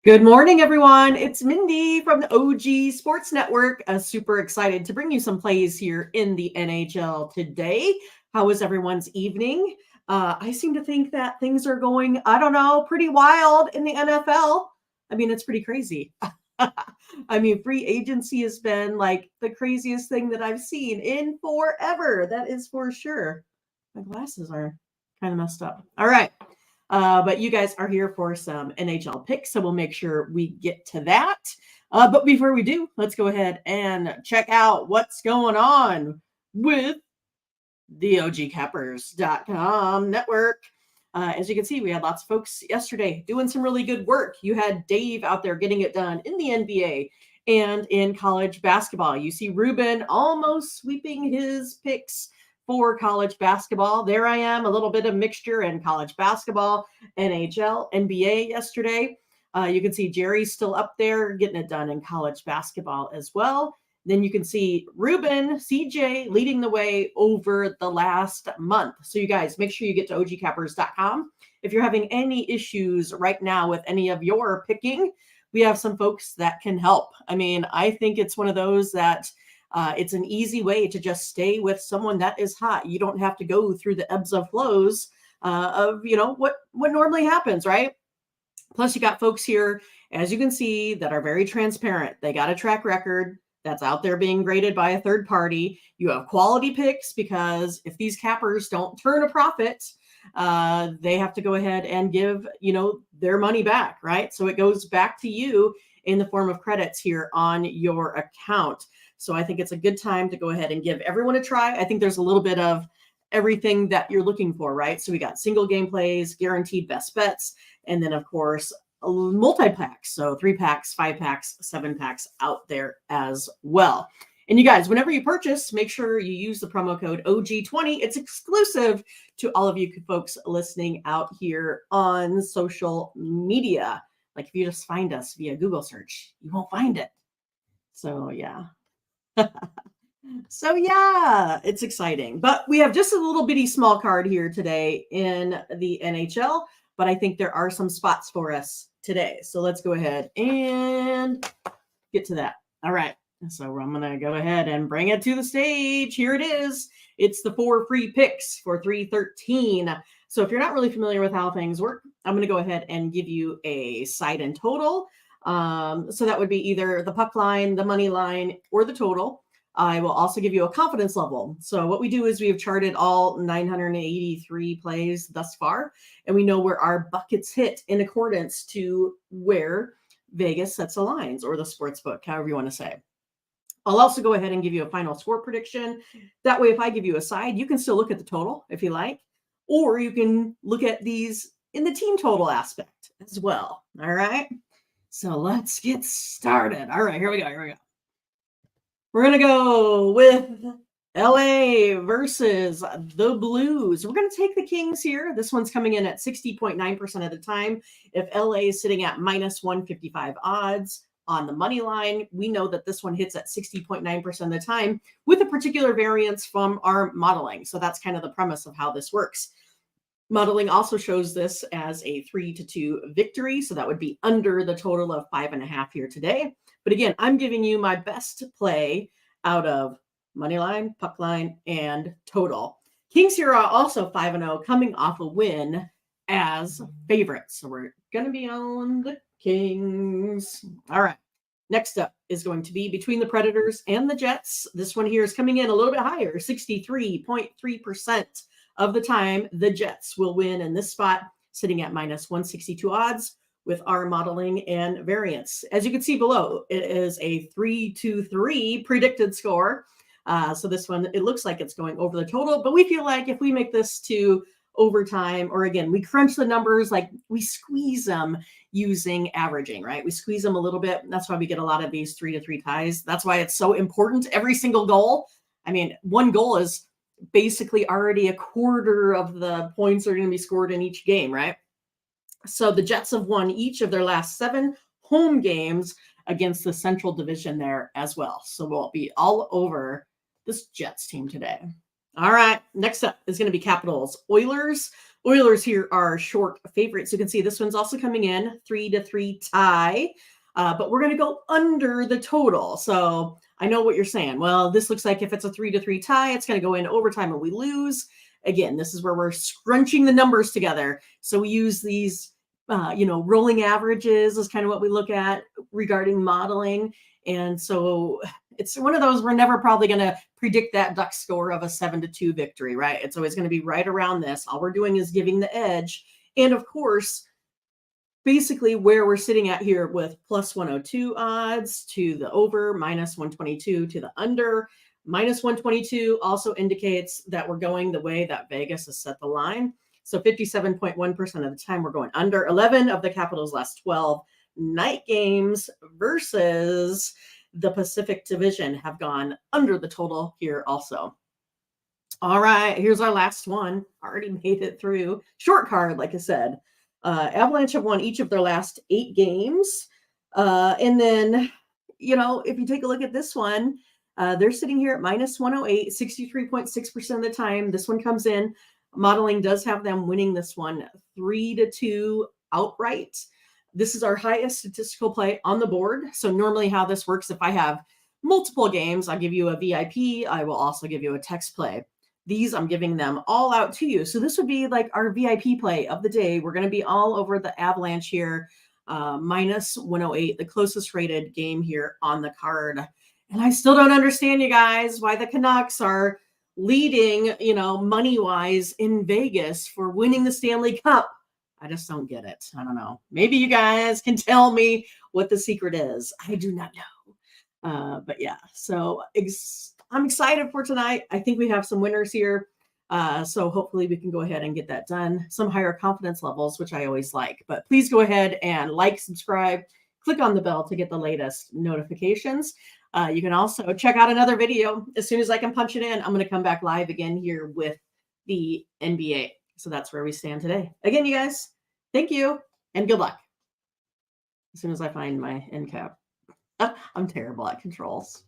Good morning, everyone. It's Mindy from the OG Sports Network. Super excited to bring you some plays here in the NHL today. How was everyone's evening? I seem to think that things are going, I don't know, pretty wild in the NFL. I mean, it's pretty crazy. I mean, free agency has been like the craziest thing that I've seen in forever. That is for sure. My glasses are kind of messed up. All right. But you guys are here for some NHL picks, so we'll make sure we get to that. But before we do, let's go ahead and check out what's going on with the OGCappers.com network. As you can see, we had lots of folks yesterday doing some really good work. You had Dave out there getting it done in the NBA and in college basketball. You see Ruben almost sweeping his picks for college basketball. There I am, a little bit of mixture in college basketball, NHL, NBA yesterday. You can see Jerry's still up there getting it done in college basketball as well. Then you can see Ruben, CJ leading the way over the last month. So you guys, make sure you get to ogcappers.com. If you're having any issues right now with any of your picking, we have some folks that can help. I mean, I think it's one of those that it's an easy way to just stay with someone that is hot. You don't have to go through the ebbs and flows of, what normally happens, right? Plus, you got folks here, as you can see, that are very transparent. They got a track record that's out there being graded by a third party. You have quality picks because if these cappers don't turn a profit, they have to go ahead and give, their money back, right? So it goes back to you in the form of credits here on your account. So I think it's a good time to go ahead and give everyone a try. I think there's a little bit of everything that you're looking for, right? So we got single game plays, guaranteed best bets, and then of course, multi-packs. So 3-packs, 5-packs, 7-packs out there as well. And you guys, whenever you purchase, make sure you use the promo code OG20. It's exclusive to all of you folks listening out here on social media. Like if you just find us via Google search, you won't find it. So yeah. So yeah, it's exciting. But we have just a little bitty small card here today in the NHL, but I think there are some spots for us today. So let's go ahead and get to that. All right. So I'm going to go ahead and bring it to the stage. Here it is. It's the 4 free picks for 313. So if you're not really familiar with how things work, I'm going to go ahead and give you a side and total. So that would be either the puck line, the money line, or the total. I will also give you a confidence level. So what we do is we have charted all 983 plays thus far, and we know where our buckets hit in accordance to where Vegas sets the lines, or the sports book, however you want to say. I'll also go ahead and give you a final score prediction. That way, if I give you a side, you can still look at the total if you like, or you can look at these in the team total aspect as well. All right. So let's get started. All right, here we go. We're going to go with LA versus the Blues. We're going to take the Kings here. This one's coming in at 60.9% of the time. If LA is sitting at minus 155 odds on the money line, we know that this one hits at 60.9% of the time with a particular variance from our modeling. So that's kind of the premise of how this works. Modeling also shows this as a 3-2 victory. So that would be under the total of 5.5 here today. But again, I'm giving you my best play out of money line, puck line, and total. Kings here are also 5-0, coming off a win as favorites. So we're going to be on the Kings. All right. Next up is going to be between the Predators and the Jets. This one here is coming in a little bit higher, 63.3% of the time. The Jets will win in this spot, sitting at minus 162 odds. With our modeling and variance. As you can see below, it is a 3-3 predicted score. So this one, it looks like it's going over the total, but we feel like if we make this to overtime, or again, we crunch the numbers, like we squeeze them using averaging, right? We squeeze them a little bit. That's why we get a lot of these 3-3 ties. That's why it's so important. Every single goal. I mean, one goal is basically already a quarter of the points are going to be scored in each game, right? So the Jets have won each of their last 7 home games against the Central Division there as well. So we'll be all over this Jets team today. All right, next up is going to be Capitals Oilers. Oilers here are short favorites. You can see this one's also coming in 3-3 tie, but we're going to go under the total. So I know what you're saying. Well, this looks like if it's a 3-3 tie, it's going to go into overtime and we lose. Again, this is where we're scrunching the numbers together. So we use these, rolling averages is kind of what we look at regarding modeling. And so it's one of those we're never probably going to predict that Duck score of a 7-2 victory, right? It's always going to be right around this. All we're doing is giving the edge. And of course, basically where we're sitting at here with plus 102 odds to the over, minus 122 to the under. Minus 122 also indicates that we're going the way that Vegas has set the line. So 57.1% of the time we're going under. 11 of the Capitals' last 12 night games versus the Pacific Division have gone under the total here also. All right, here's our last one. Already made it through. Short card, like I said. Avalanche have won each of their last 8 games. And then, if you take a look at this one, they're sitting here at minus 108, 63.6% of the time. This one comes in. Modeling does have them winning this one 3-2 outright. This is our highest statistical play on the board. So normally how this works, if I have multiple games, I'll give you a VIP. I will also give you a text play. These I'm giving them all out to you. So this would be like our VIP play of the day. We're going to be all over the Avalanche here. Minus 108, the closest rated game here on the card. And I still don't understand, you guys, why the Canucks are leading, money-wise in Vegas for winning the Stanley Cup. I just don't get it. I don't know. Maybe you guys can tell me what the secret is. I do not know. But yeah, so I'm excited for tonight. I think we have some winners here. So hopefully we can go ahead and get that done. Some higher confidence levels, which I always like. But please go ahead and like, subscribe, click on the bell to get the latest notifications. You can also check out another video. As soon as I can punch it in, I'm going to come back live again here with the NBA. So that's where we stand today. Again, you guys, thank you and good luck. As soon as I find my end cap. I'm terrible at controls.